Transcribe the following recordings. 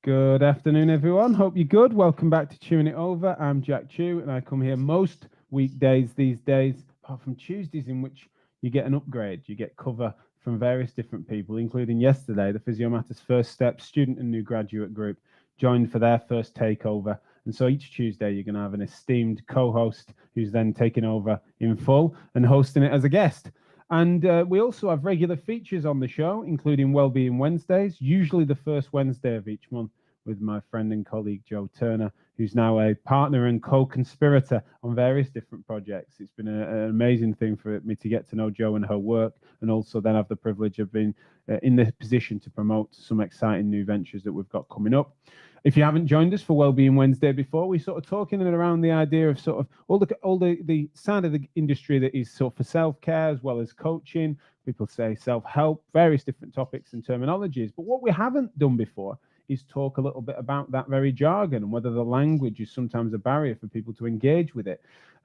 Good afternoon, everyone. Hope you're good. Welcome back to Chewing It Over. I'm Jack Chew, and I come here most weekdays these days, apart from Tuesdays, in which you get an upgrade. You get cover from various different people, including yesterday, the Physiomatters First Step student and new graduate group joined for their first takeover. And so each Tuesday, you're going to have an esteemed co-host who's then taking over in full and hosting it as a guest. And we also have regular features on the show, including Wellbeing Wednesdays, usually the first Wednesday of each month, with my friend and colleague Joe Turner, who's now a partner and co-conspirator on various different projects. It's been an amazing thing for me to get to know Joe and her work, and also then have the privilege of being in the position to promote some exciting new ventures that we've got coming up. If you haven't joined us for Wellbeing Wednesday before, we're sort of talking around the idea of sort of all the side of the industry that is sort of for self-care as well as coaching. People say self-help, various different topics and terminologies. But what we haven't done before is talk a little bit about that very jargon and whether the language is sometimes a barrier for people to engage with it.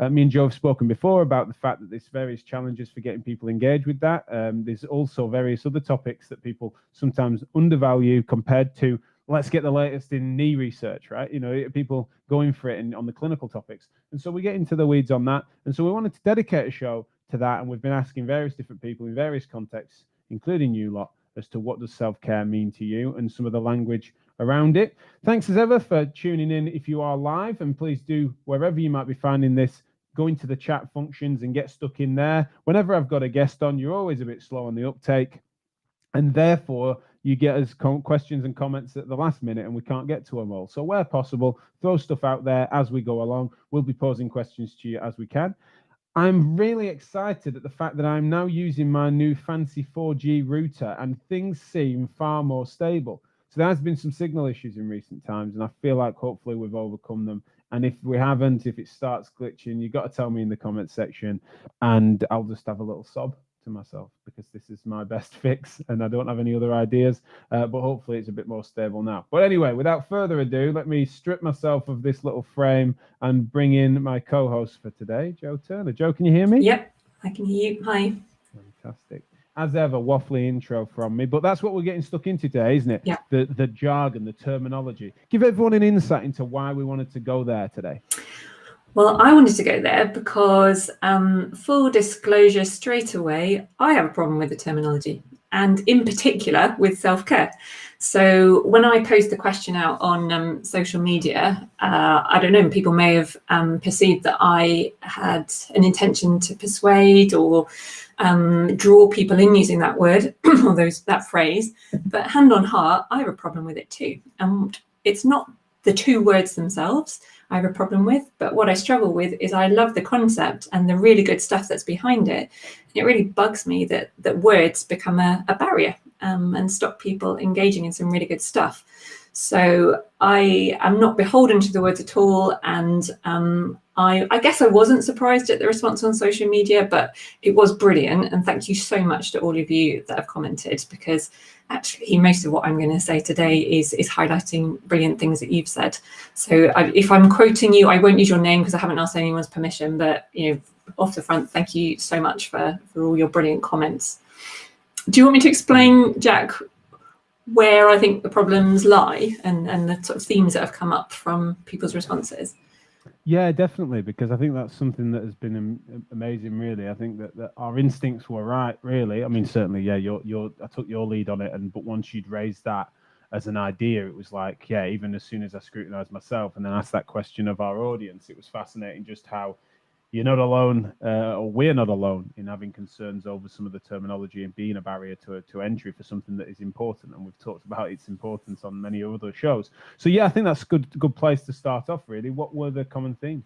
Me and Joe have spoken before about the fact that there's various challenges for getting people engaged with that. There's also various other topics that people sometimes undervalue compared to, let's get the latest in knee research, right? You know, people going for it on the clinical topics. And so we get into the weeds on that. And so we wanted to dedicate a show to that. And we've been asking various different people in various contexts, including you lot, as to what does self-care mean to you and some of the language around it. Thanks as ever for tuning in if you are live. And please do, wherever you might be finding this, go into the chat functions and get stuck in there. Whenever I've got a guest on, you're always a bit slow on the uptake. And therefore, you get us questions and comments at the last minute and we can't get to them all. So where possible, throw stuff out there as we go along. We'll be posing questions to you as we can. I'm really excited at the fact that I'm now using my new fancy 4G router and things seem far more stable. So there has been some signal issues in recent times and I feel like hopefully we've overcome them. And if we haven't, if it starts glitching, you've got to tell me in the comments section and I'll just have a little sob to myself because this is my best fix and I don't have any other ideas, but hopefully it's a bit more stable now. But anyway, without further ado, let me strip myself of this little frame and bring in my co-host for today, Joe Turner. Joe, can you hear me? Yep, I can hear you. Hi. Fantastic. As ever, waffly intro from me, but that's what we're getting stuck into today, isn't it? Yeah. The jargon, the terminology. Give everyone an insight into why we wanted to go there today. Well, I wanted to go there because, full disclosure straight away, I have a problem with the terminology and in particular with self-care. So when I post the question out on social media, I don't know, people may have perceived that I had an intention to persuade or draw people in using that word or that phrase, but hand on heart, I have a problem with it too. And it's not the two words themselves I have a problem with, but what I struggle with is I love the concept and the really good stuff that's behind it. And it really bugs me that words become a barrier and stop people engaging in some really good stuff. So I am not beholden to the words at all. And I guess I wasn't surprised at the response on social media, but it was brilliant. And thank you so much to all of you that have commented, because actually most of what I'm going to say today is highlighting brilliant things that you've said. So if I'm quoting you, I won't use your name because I haven't asked anyone's permission, but off the front, thank you so much for all your brilliant comments. Do you want me to explain, Jack, where I think the problems lie and the sort of themes that have come up from people's responses? Yeah, definitely, because I think that's something that has been amazing, really. I think that our instincts were right, really. I mean, certainly, yeah, I took your lead on it, but once you'd raised that as an idea, it was like, yeah, even as soon as I scrutinized myself and then asked that question of our audience, it was fascinating just how you're not alone, or we're not alone in having concerns over some of the terminology and being a barrier to entry for something that is important. And we've talked about its importance on many other shows. So yeah, I think that's a good place to start off, really. What were the common themes?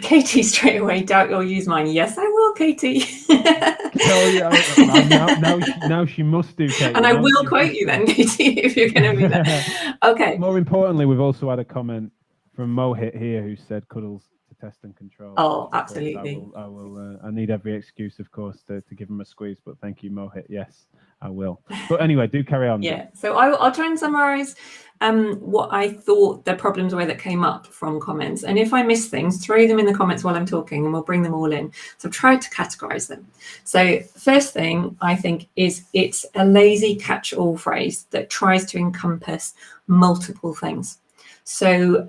Katie straight away, doubt you'll use mine. Yes, I will, Katie. Oh, yeah, now she must do, Katie. And I will quote you then, Katie, if you're going to be there. Okay. More importantly, we've also had a comment from Mohit here who said cuddles test and control. Oh, absolutely. I need every excuse, of course, to give him a squeeze, but thank you, Mohit. Yes, I will. But anyway, do carry on. Yeah, so I'll try and summarize what I thought the problems were that came up from comments. And if I miss things, throw them in the comments while I'm talking and we'll bring them all in. So I've tried to categorize them. So first thing I think is it's a lazy catch-all phrase that tries to encompass multiple things. So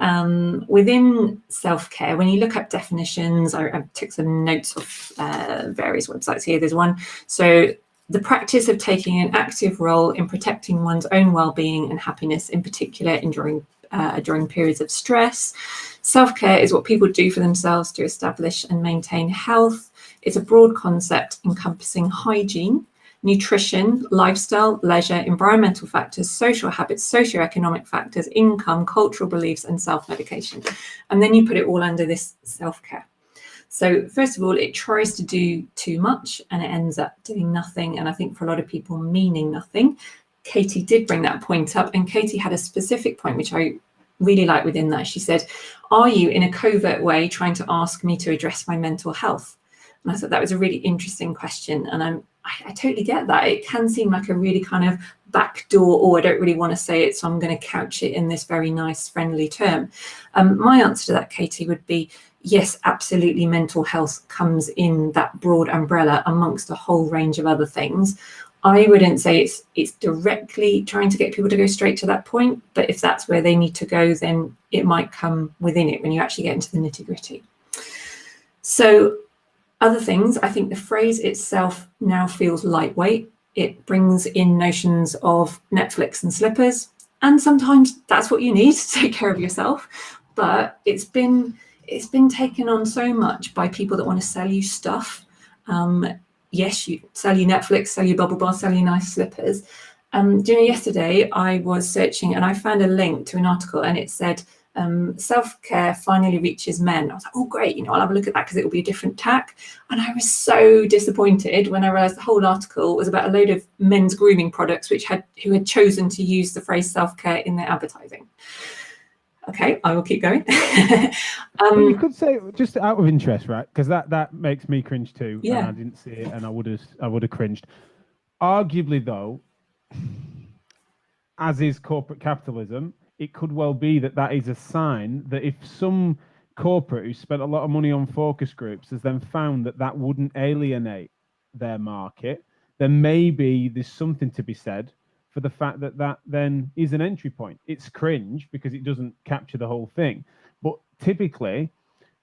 within self-care, when you look up definitions, I took some notes off various websites here. There's one. So the practice of taking an active role in protecting one's own well-being and happiness, in particular during periods of stress. Self-care is what people do for themselves to establish and maintain health. It's a broad concept encompassing hygiene, nutrition, lifestyle, leisure, environmental factors, social habits, socioeconomic factors, income, cultural beliefs, and self-medication. And then you put it all under this self-care. So first of all, it tries to do too much and it ends up doing nothing. And I think for a lot of people, meaning nothing. Katie did bring that point up, and Katie had a specific point, which I really like within that. She said, are you in a covert way trying to ask me to address my mental health? And I thought that was a really interesting question. And I totally get that. It can seem like a really kind of backdoor, or I don't really want to say it, so I'm going to couch it in this very nice, friendly term. My answer to that, Katie, would be yes, absolutely. Mental health comes in that broad umbrella amongst a whole range of other things. I wouldn't say it's directly trying to get people to go straight to that point, but if that's where they need to go, then it might come within it when you actually get into the nitty-gritty. So other things, I think the phrase itself now feels lightweight. It brings in notions of Netflix and slippers, and sometimes that's what you need to take care of yourself. But it's been taken on so much by people that want to sell you stuff. Yes, you sell you Netflix, sell you bubble bath, sell you nice slippers. Yesterday I was searching and I found a link to an article, and it said self-care finally reaches men. I was like, oh great, I'll have a look at that because it will be a different tack. And I was so disappointed when I realized the whole article was about a load of men's grooming products who had chosen to use the phrase self-care in their advertising. Okay, I will keep going. Well, you could say, just out of interest, right? Because that makes me cringe too. Yeah. And I didn't see it, and I would have cringed. Arguably, though, as is corporate capitalism, it could well be that is a sign that if some corporate who spent a lot of money on focus groups has then found that wouldn't alienate their market, then maybe there's something to be said for the fact that then is an entry point. It's cringe because it doesn't capture the whole thing, but typically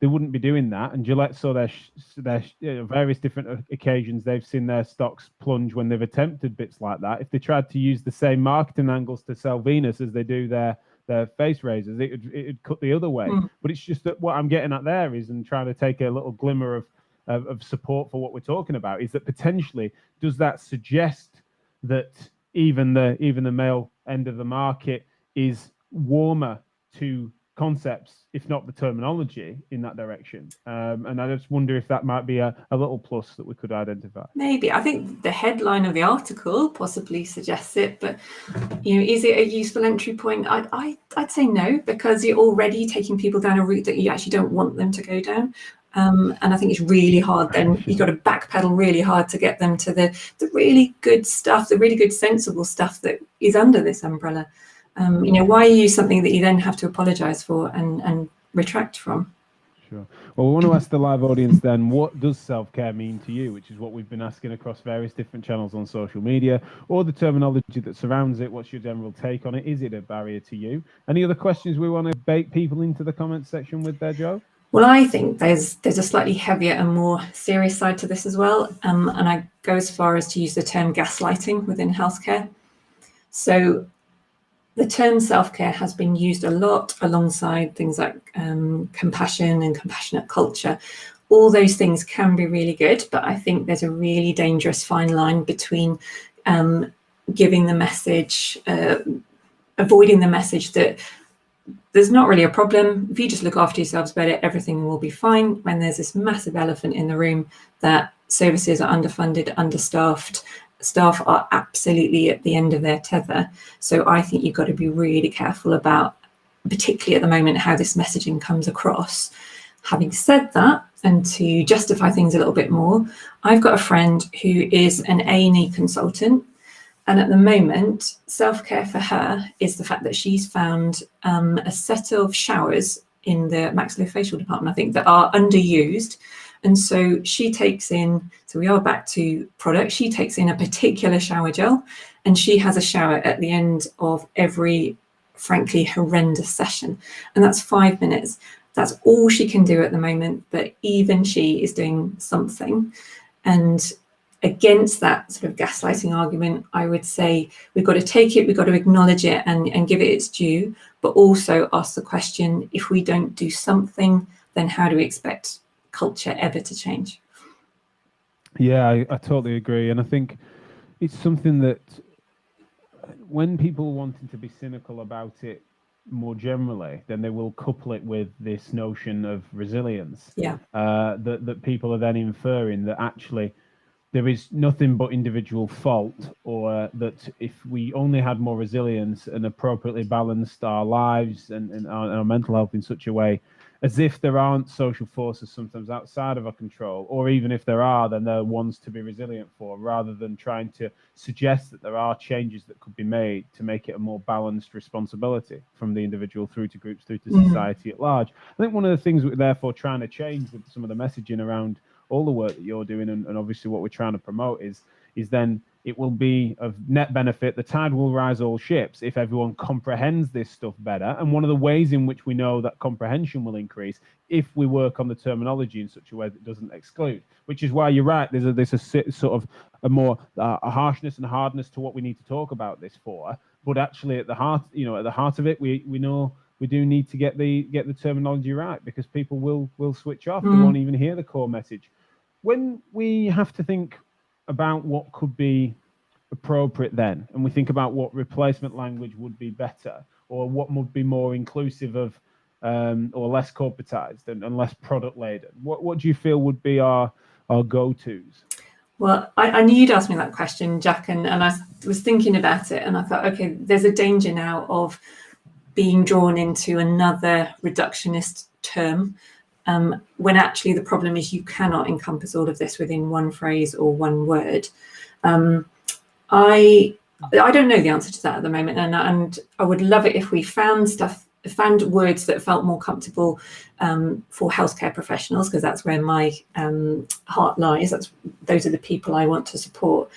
they wouldn't be doing that. And Gillette saw their various different occasions they've seen their stocks plunge when they've attempted bits like that. If they tried to use the same marketing angles to sell Venus as they do their face razors, it'd cut the other way. But it's just that what I'm getting at there is, and trying to take a little glimmer of support for what we're talking about, is that potentially does that suggest that even the male end of the market is warmer to concepts, if not the terminology, in that direction. And I just wonder if that might be a little plus that we could identify. Maybe. I think the headline of the article possibly suggests it, but is it a useful entry point? I'd say no, because you're already taking people down a route that you actually don't want them to go down. And I think it's really hard then. You've got to backpedal really hard to get them to the really good stuff, the really good sensible stuff that is under this umbrella. Why use something that you then have to apologize for and retract from? Sure. Well, we want to ask the live audience then, what does self-care mean to you? Which is what we've been asking across various different channels on social media, or the terminology that surrounds it. What's your general take on it? Is it a barrier to you? Any other questions we want to bait people into the comments section with there, Joe? Well, I think there's a slightly heavier and more serious side to this as well. And I go as far as to use the term gaslighting within healthcare. So the term self-care has been used a lot alongside things like compassion and compassionate culture. All those things can be really good, but I think there's a really dangerous fine line between giving the message, avoiding the message that there's not really a problem. If you just look after yourselves better, everything will be fine. When there's this massive elephant in the room that services are underfunded, understaffed, staff are absolutely at the end of their tether. So I think you've got to be really careful about, particularly at the moment, how this messaging comes across. Having said that, and to justify things a little bit more, I've got a friend who is an A&E consultant, And at the moment, self-care for her is the fact that she's found a set of showers in the maxillofacial department, I think, that are underused. And so she takes in, so we are back to product, she takes in a particular shower gel, and she has a shower at the end of every, frankly, horrendous session. And that's 5 minutes. That's all she can do at the moment, but even she is doing something. And against that sort of gaslighting argument, I would say we've got to take it, we've got to acknowledge it and give it its due, but also ask the question, if we don't do something, then how do we expect culture ever to change? Yeah, I totally agree. And I think it's something that when people are wanting to be cynical about it more generally, then they will couple it with this notion of resilience. Yeah. That people are then inferring that actually there is nothing but individual fault, or that if we only had more resilience and appropriately balanced our lives and our mental health in such a way, as if there aren't social forces sometimes outside of our control, or even if there are, then they're ones to be resilient for, rather than trying to suggest that there are changes that could be made to make it a more balanced responsibility from the individual through to groups, through to society at large. I think one of the things we're therefore trying to change with some of the messaging around all the work that you're doing, and obviously what we're trying to promote is then it will be of net benefit. The tide will rise all ships if everyone comprehends this stuff better. And one of the ways in which we know that comprehension will increase if we work on the terminology in such a way that doesn't exclude, which is why you're right. There's a sort of a more a harshness and hardness to what we need to talk about this for. But actually at the heart, at the heart of it, we know we do need to get the terminology right, because people will switch off. They won't even hear the core message. When we have to think about what could be appropriate then, and we think about what replacement language would be better, or what would be more inclusive of or less corporatized and less product laden, what do you feel would be our go-tos? Well, I knew you'd ask me that question, Jack, and I was thinking about it, and I thought, okay, there's a danger now of being drawn into another reductionist term, when actually the problem is you cannot encompass all of this within one phrase or one word. I don't know the answer to that at the moment, and I would love it if we found words that felt more comfortable for healthcare professionals, because that's where my heart lies. Those are the people I want to support.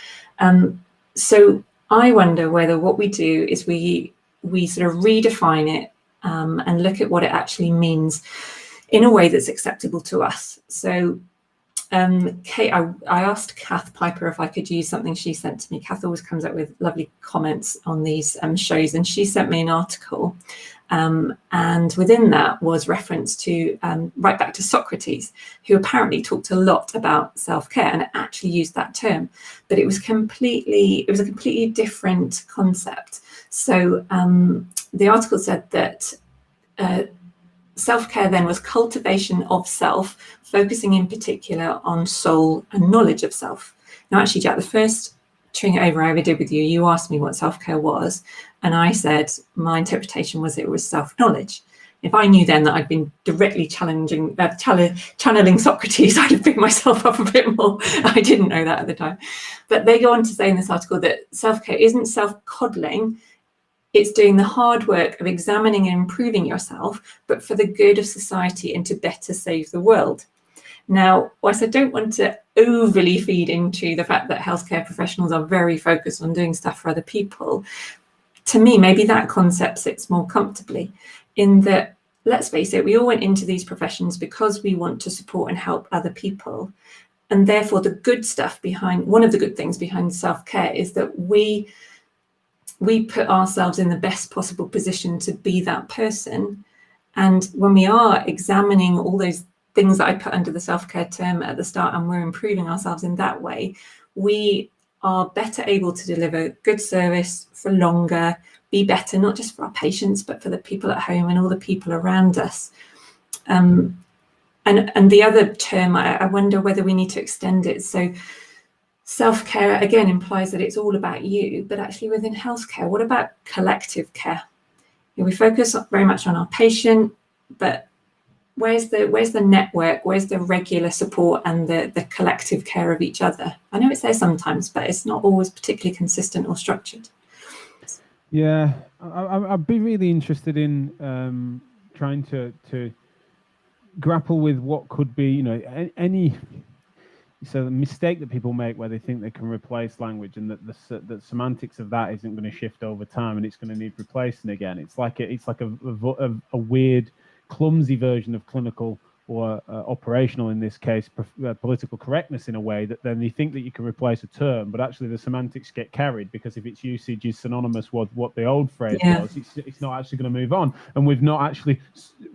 So I wonder whether what we do is we sort of redefine it and look at what it actually means in a way that's acceptable to us. So Kate, I asked Kath Piper if I could use something she sent to me. Kath always comes up with lovely comments on these shows, and she sent me an article, and within that was reference to right back to Socrates, who apparently talked a lot about self-care and actually used that term, but it was a completely different concept. So the article said that self-care then was cultivation of self, focusing in particular on soul and knowledge of self. Now, actually, Jack, the first chewing it over I ever did with you, you asked me what self-care was, and I said my interpretation was it was self-knowledge. If I knew then that I'd been directly channeling Socrates, I'd have picked myself up a bit more. I didn't know that at the time. But they go on to say in this article that self-care isn't self-coddling. It's doing the hard work of examining and improving yourself, but for the good of society and to better save the world. Now, whilst I don't want to overly feed into the fact that healthcare professionals are very focused on doing stuff for other people, to me, maybe that concept sits more comfortably in that, let's face it, we all went into these professions because we want to support and help other people. And therefore, the good stuff behind, one of the good things behind self-care is that we put ourselves in the best possible position to be that person. And when we are examining all those things that I put under the self-care term at the start, and we're improving ourselves in that way, we are better able to deliver good service for longer, be better, not just for our patients, but for the people at home and all the people around us. And the other term, I wonder whether we need to extend it. So self-care, again, implies that it's all about you, but actually within healthcare, what about collective care? We focus very much on our patient, but where's the network, where's the regular support and the collective care of each other? I know it's there sometimes, but it's not always particularly consistent or structured. Yeah, I'd be really interested in trying to grapple with what could be, any. So the mistake that people make where they think they can replace language, and that the semantics of that isn't going to shift over time, and it's going to need replacing again. It's like a weird, clumsy version of clinical or operational, in this case, political correctness, in a way that then you think that you can replace a term, but actually the semantics get carried, because if its usage is synonymous with what the old phrase was, it's not actually going to move on, and we've not actually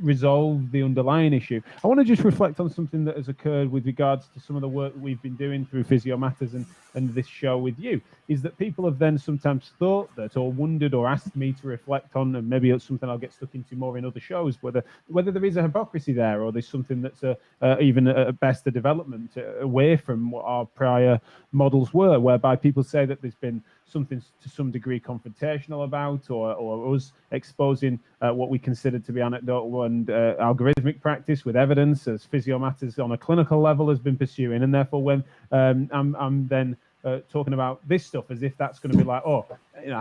resolved the underlying issue. I want to just reflect on something that has occurred with regards to some of the work that we've been doing through Physio Matters and this show with you, is that people have then sometimes thought that, or wondered, or asked me to reflect on, and maybe it's something I'll get stuck into more in other shows, whether there is a hypocrisy there, or there's something that's even at best a development away from what our prior models were, whereby people say that there's been something to some degree confrontational about, or us exposing what we consider to be anecdotal and algorithmic practice with evidence, as Physio Matters on a clinical level has been pursuing. And therefore, when I'm then talking about this stuff as if that's going to be like,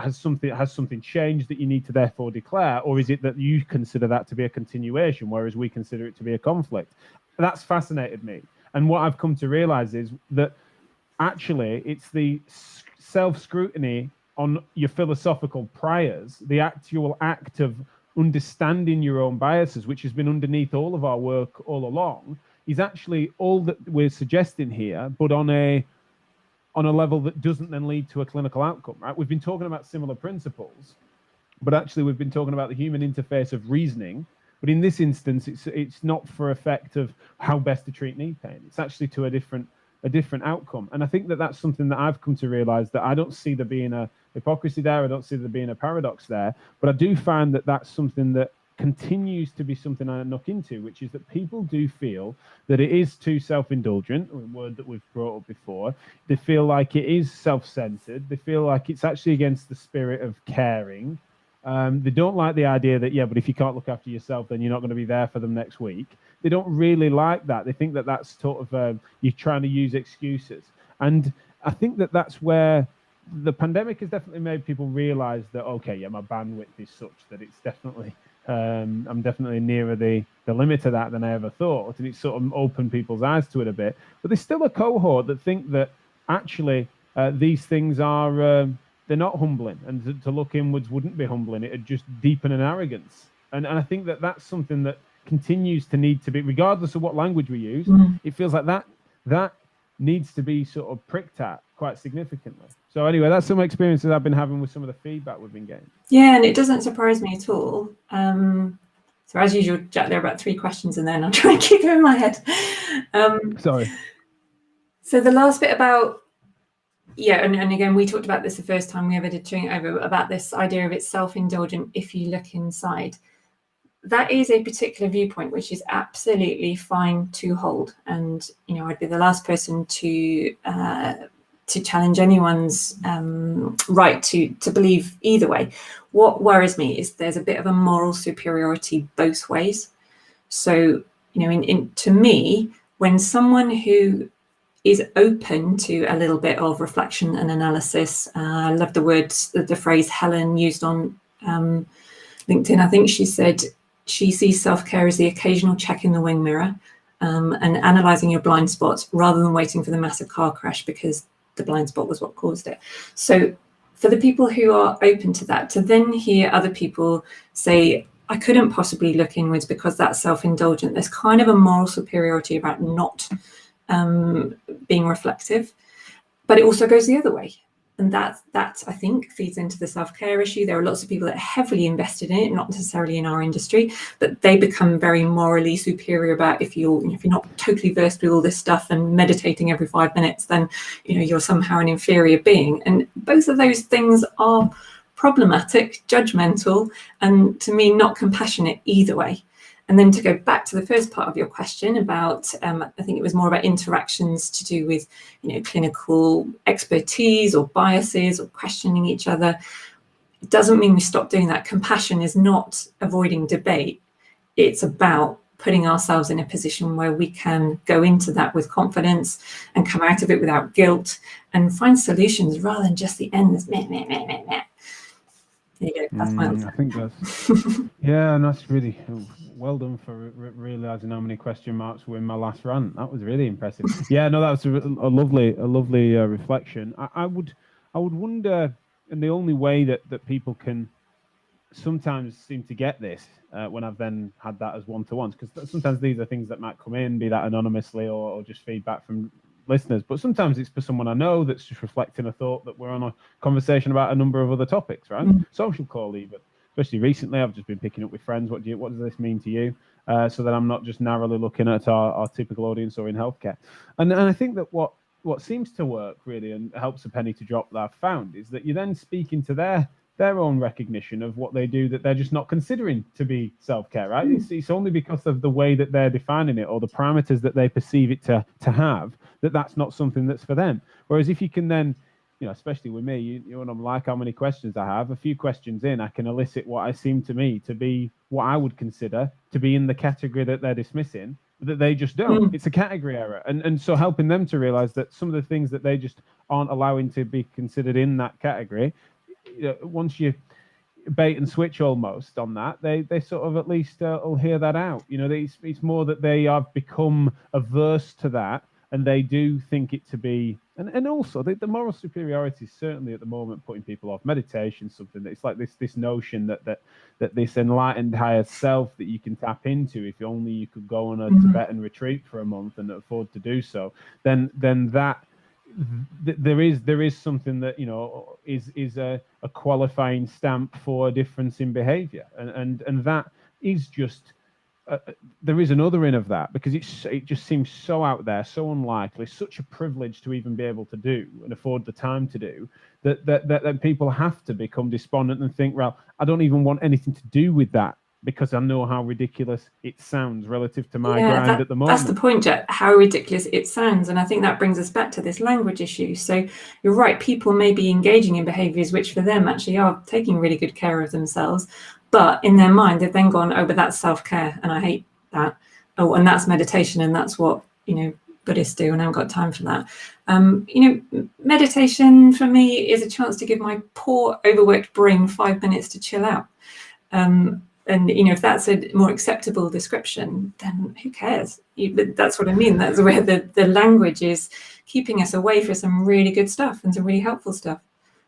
has something changed that you need to therefore declare, or is it that you consider that to be a continuation, whereas we consider it to be a conflict? That's fascinated me. And what I've come to realize is that actually it's the self-scrutiny on your philosophical priors, the actual act of understanding your own biases, which has been underneath all of our work all along, is actually all that we're suggesting here, but on a level that doesn't then lead to a clinical outcome, right? We've been talking about similar principles, but actually we've been talking about the human interface of reasoning. But in this instance, it's not for effect of how best to treat knee pain. It's actually to a different outcome. And I think that that's something that I've come to realize, that I don't see there being a hypocrisy there. I don't see there being a paradox there. But I do find that that's something that continues to be something I knock into, which is that people do feel that it is too self-indulgent, a word that we've brought up before. They feel like it is self-centered. They feel like it's actually against the spirit of caring. They don't like the idea that, but if you can't look after yourself, then you're not going to be there for them next week. They don't really like that. They think that that's sort of, you're trying to use excuses. And I think that that's where the pandemic has definitely made people realize that, my bandwidth is such that it's definitely, I'm definitely nearer the limit of that than I ever thought. And it's sort of opened people's eyes to it a bit. But there's still a cohort that think that actually these things are, they're not humbling, and to look inwards wouldn't be humbling. It'd just deepen an arrogance. And I think that that's something that continues to need to be, regardless of what language we use, it feels like that needs to be sort of pricked at quite significantly. So anyway, that's some experiences I've been having with some of the feedback we've been getting. Yeah, and it doesn't surprise me at all. So as usual, Jack, there are about 3 questions and then I'll try and keep them in my head. Sorry. So the last bit about, and again, we talked about this the first time we ever did Chewing It Over, about this idea of it's self-indulgent if you look inside. That is a particular viewpoint which is absolutely fine to hold, and I'd be the last person to challenge anyone's right to believe either way. What worries me is there's a bit of a moral superiority both ways. So to me, when someone who is open to a little bit of reflection and analysis, I love the phrase Helen used on LinkedIn. I think she said she sees self-care as the occasional check in the wing mirror and analysing your blind spots rather than waiting for the massive car crash because the blind spot was what caused it. So for the people who are open to that, to then hear other people say, I couldn't possibly look inwards because that's self-indulgent, there's kind of a moral superiority about not being reflective, but it also goes the other way. And that I think feeds into the self-care issue. There are lots of people that are heavily invested in it, not necessarily in our industry, but they become very morally superior about if you're not totally versed with all this stuff and meditating every 5 minutes, then you're somehow an inferior being. And both of those things are problematic, judgmental, and to me not compassionate either way. And then to go back to the first part of your question about, I think it was more about interactions to do with, clinical expertise or biases or questioning each other. It doesn't mean we stop doing that. Compassion is not avoiding debate. It's about putting ourselves in a position where we can go into that with confidence and come out of it without guilt and find solutions rather than just the end that's meh, meh, meh, meh, meh. There you go. That's my answer. I think that's yeah, and that's really well done for realizing how many question marks were in my last rant. That was really impressive. Yeah, no, that was a lovely reflection. I would wonder, and the only way that people can sometimes seem to get this when I've then had that as one-to-ones, because sometimes these are things that might come in, be that anonymously or just feedback from listeners, but sometimes it's for someone I know that's just reflecting a thought that we're on a conversation about a number of other topics, right? Social call even, especially recently. I've just been picking up with friends. What does this mean to you? So that I'm not just narrowly looking at our typical audience or in healthcare. And I think that what seems to work really and helps a penny to drop that I've found is that you're then speaking to their own recognition of what they do that they're just not considering to be self-care, right? It's only because of the way that they're defining it or the parameters that they perceive it to have that's not something that's for them. Whereas if you can then, especially with me, you know, I'm like how many questions I have. A few questions in, I can elicit what I seem to me to be what I would consider to be in the category that they're dismissing, that they just don't. It's a category error. And so helping them to realize that some of the things that they just aren't allowing to be considered in that category, once you bait and switch almost on that, they sort of at least will hear that out. It's more that they have become averse to that, and they do think it to be, and also the moral superiority is certainly at the moment putting people off. Meditation, something that it's like this notion that this enlightened higher self that you can tap into if only you could go on a Tibetan retreat for a month and afford to do so, then that there is something that is a qualifying stamp for a difference in behavior, and that is just there is an othering of that, because it just seems so out there, so unlikely, such a privilege to even be able to do and afford the time to do that people have to become despondent and think, well, I don't even want anything to do with that, because I know how ridiculous it sounds relative to my grind at the moment. That's the point, Jet, how ridiculous it sounds. And I think that brings us back to this language issue. So you're right, people may be engaging in behaviours which for them actually are taking really good care of themselves. But in their mind, they've then gone, oh, but that's self-care and I hate that. Oh, and that's meditation and that's what, Buddhists do, and I haven't got time for that. Meditation for me is a chance to give my poor, overworked brain 5 minutes to chill out. And if that's a more acceptable description, then who cares? That's what I mean. That's where the language is keeping us away from some really good stuff and some really helpful stuff.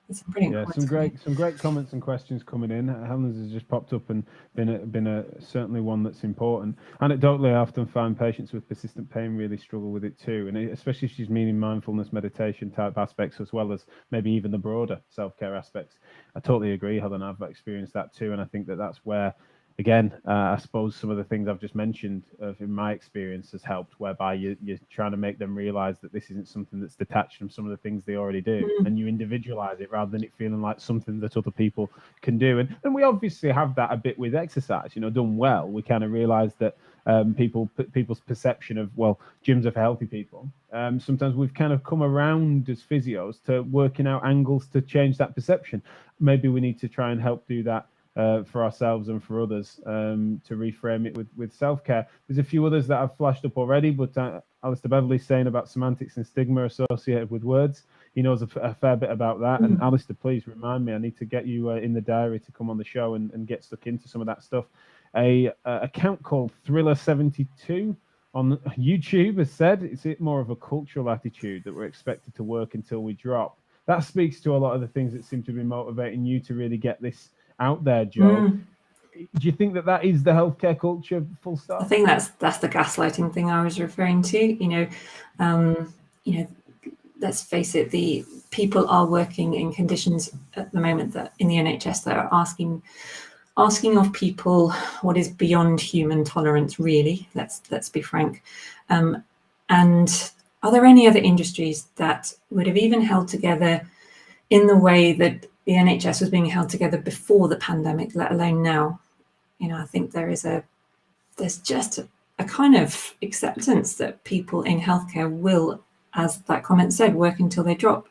It's brilliant. Some great comments and questions coming in. Helen's has just popped up and been certainly one that's important. Anecdotally, I often find patients with persistent pain really struggle with it too, and especially if she's meaning mindfulness, meditation type aspects, as well as maybe even the broader self-care aspects. I totally agree, Helen. I've experienced that too, and I think that's where, again, I suppose some of the things I've just mentioned in my experience has helped, whereby you're trying to make them realize that this isn't something that's detached from some of the things they already do, and you individualize it rather than it feeling like something that other people can do. And we obviously have that a bit with exercise, done well. We kind of realize that people's perception of, well, gyms are for healthy people. Sometimes we've kind of come around as physios to working out angles to change that perception. Maybe we need to try and help do that for ourselves and for others, to reframe it with self-care. There's a few others that I've flashed up already, but Alistair Beverley's saying about semantics and stigma associated with words. He knows a fair bit about that. And Alistair, please remind me, I need to get you in the diary to come on the show and get stuck into some of that stuff. A account called Thriller72 on YouTube has said it's more of a cultural attitude that we're expected to work until we drop. That speaks to a lot of the things that seem to be motivating you to really get this out there, Joe. Do you think that is the healthcare culture, full stop? I think that's the gaslighting thing I was referring to. Let's face it, the people are working in conditions at the moment that in the NHS that are asking of people what is beyond human tolerance, really. Let's be frank. And are there any other industries that would have even held together in the way that the NHS was being held together before the pandemic, let alone now? I think there's just a kind of acceptance that people in healthcare will, as that comment said, work until they drop.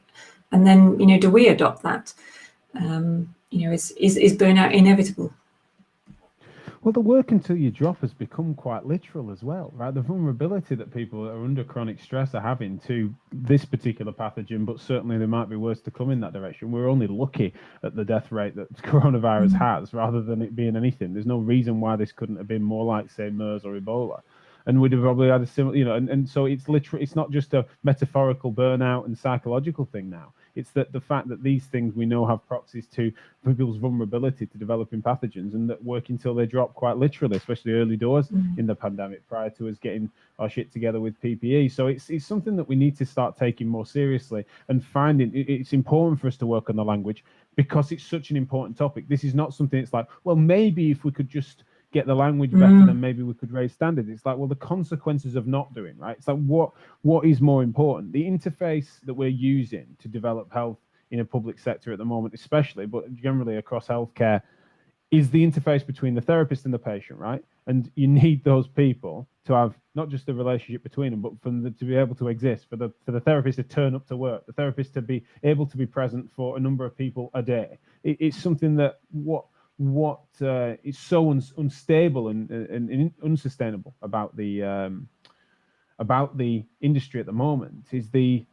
And then, do we adopt that? Is burnout inevitable? Well, the work until you drop has become quite literal as well, right? The vulnerability that people that are under chronic stress are having to this particular pathogen, but certainly there might be worse to come in that direction. We're only lucky at the death rate that coronavirus has, rather than it being anything. There's no reason why this couldn't have been more like, say, MERS or Ebola. And we'd have probably had a similar, and so it's literally, it's not just a metaphorical burnout and psychological thing now. It's that the fact that these things we know have proxies to people's vulnerability to developing pathogens, and that work until they drop quite literally, especially early doors in the pandemic prior to us getting our shit together with PPE. So it's something that we need to start taking more seriously and finding it's important for us to work on the language because it's such an important topic. This is not something it's like, well, maybe if we could just get the language better, then maybe we could raise standards. It's like, well, the consequences of not doing, right? It's like, what is more important? The interface that we're using to develop health in a public sector at the moment, especially, but generally across healthcare, is the interface between the therapist and the patient, right? And you need those people to have not just the relationship between them, but for them to be able to exist, for the therapist to turn up to work, the therapist to be able to be present for a number of people a day. It's something that is so unstable and unsustainable about the industry at the moment is the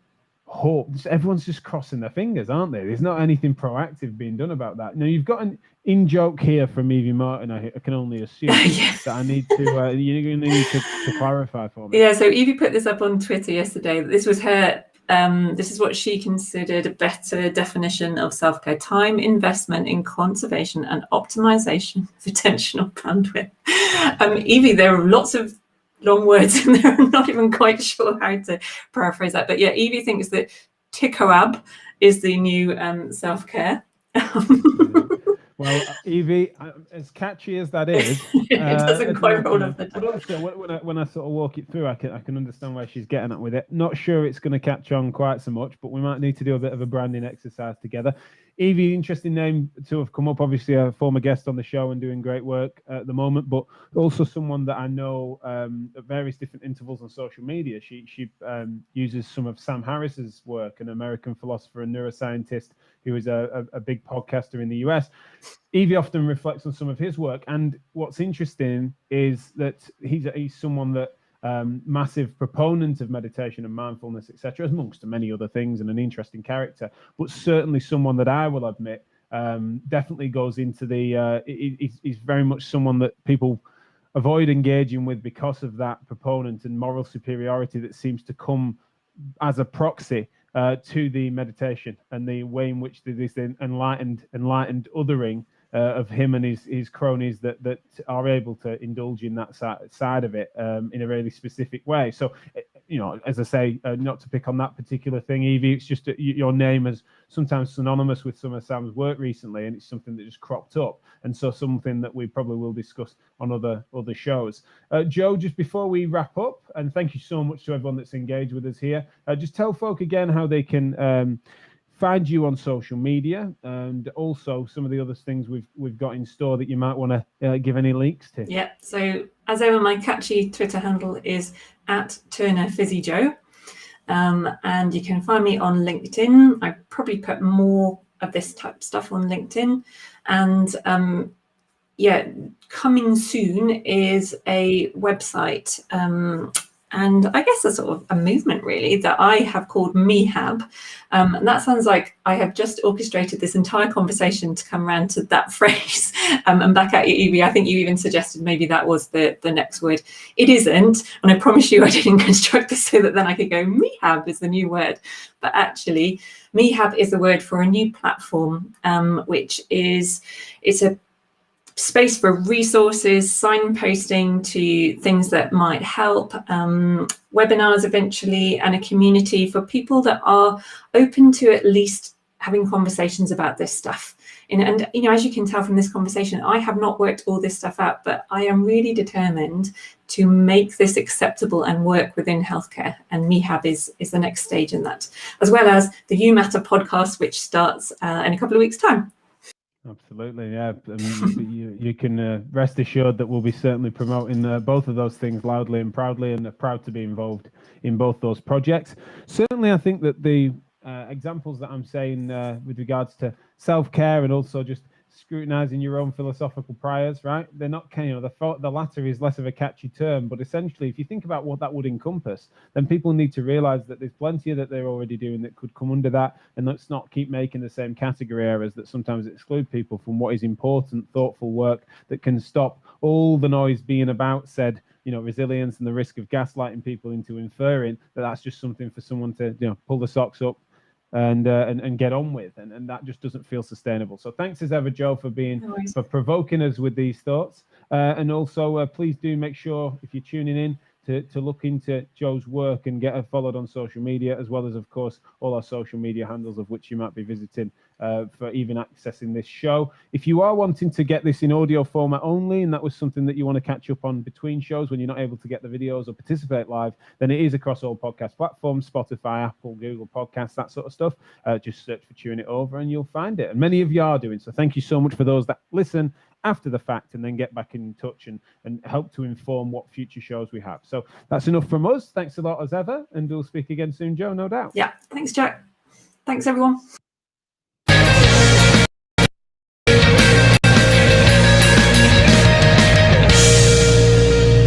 hope. Everyone's just crossing their fingers, aren't they? There's not anything proactive being done about that. Now, you've got an in-joke here from Evie Martin, I can only assume, Yes. that I need to, you're going to need to clarify for me. Yeah, so Evie put this up on Twitter yesterday. This was her, this is what she considered a better definition of self-care: time investment in conservation and optimization of attentional bandwidth. Evie, there are lots of long words in there. I'm not even quite sure how to paraphrase that. But yeah, Evie thinks that TICOAB is the new self-care. Well, Evie, as catchy as that is, it doesn't quite roll off the tongue. But also, when I sort of walk it through, I can understand where she's getting at with it. Not sure it's going to catch on quite so much, but we might need to do a bit of a branding exercise together. Evie, interesting name to have come up. Obviously, a former guest on the show and doing great work at the moment, but also someone that I know at various different intervals on social media. She uses some of Sam Harris's work, an American philosopher and neuroscientist who is a big podcaster in the US. Evie often reflects on some of his work, and what's interesting is that he's someone that massive proponent of meditation and mindfulness, etc., amongst many other things, and an interesting character, but certainly someone that I will admit definitely goes into the he's very much someone that people avoid engaging with because of that proponent and moral superiority that seems to come as a proxy to the meditation and the way in which this enlightened othering of him and his cronies that are able to indulge in that side of it in a really specific way. So, as I say, not to pick on that particular thing, Evie, it's just your name is sometimes synonymous with some of Sam's work recently, and it's something that just cropped up, and so something that we probably will discuss on other shows. Joe, just before we wrap up, and thank you so much to everyone that's engaged with us here, just tell folk again how they can find you on social media, and also some of the other things we've got in store that you might want to give any links to. Yeah, so as ever, my catchy Twitter handle is @TurnerPhysiJoe, and you can find me on LinkedIn. I probably put more of this type of stuff on LinkedIn, and coming soon is a website. And I guess a sort of a movement really that I have called MEHAB. And that sounds like I have just orchestrated this entire conversation to come around to that phrase. And back at you, Evie, I think you even suggested maybe that was the next word. It isn't. And I promise you I didn't construct this so that then I could go, MEHAB is the new word. But actually, MEHAB is the word for a new platform, which is, it's a space for resources, signposting to things that might help, webinars eventually, and a community for people that are open to at least having conversations about this stuff. And as you can tell from this conversation, I have not worked all this stuff out, but I am really determined to make this acceptable and work within healthcare. And MEHAB is the next stage in that, as well as the You Matter podcast, which starts in a couple of weeks' time. Absolutely, yeah. I mean, you can rest assured that we'll be certainly promoting both of those things loudly and proudly, and are proud to be involved in both those projects. Certainly, I think that the examples that I'm saying with regards to self-care and also just scrutinizing your own philosophical priors, right? They're not, the latter is less of a catchy term, but essentially, if you think about what that would encompass, then people need to realize that there's plenty that they're already doing that could come under that, and let's not keep making the same category errors that sometimes exclude people from what is important, thoughtful work that can stop all the noise being about said, resilience and the risk of gaslighting people into inferring that that's just something for someone to, pull the socks up and get on with, and that just doesn't feel sustainable. So thanks as ever, Joe, for for provoking us with these thoughts, and also please do make sure if you're tuning in to look into Joe's work and get her followed on social media, as well as, of course, all our social media handles, of which you might be visiting for even accessing this show. If you are wanting to get this in audio format only, and that was something that you want to catch up on between shows when you're not able to get the videos or participate live, then it is across all podcast platforms, Spotify, Apple, Google Podcasts, that sort of stuff. Just search for Chewing It Over and you'll find it. And many of you are doing so. Thank you so much for those that listen after the fact and then get back in touch and help to inform what future shows we have. So that's enough from us. Thanks a lot as ever, and we'll speak again soon, Joe, no doubt. Yeah, thanks, Jack. Thanks, everyone.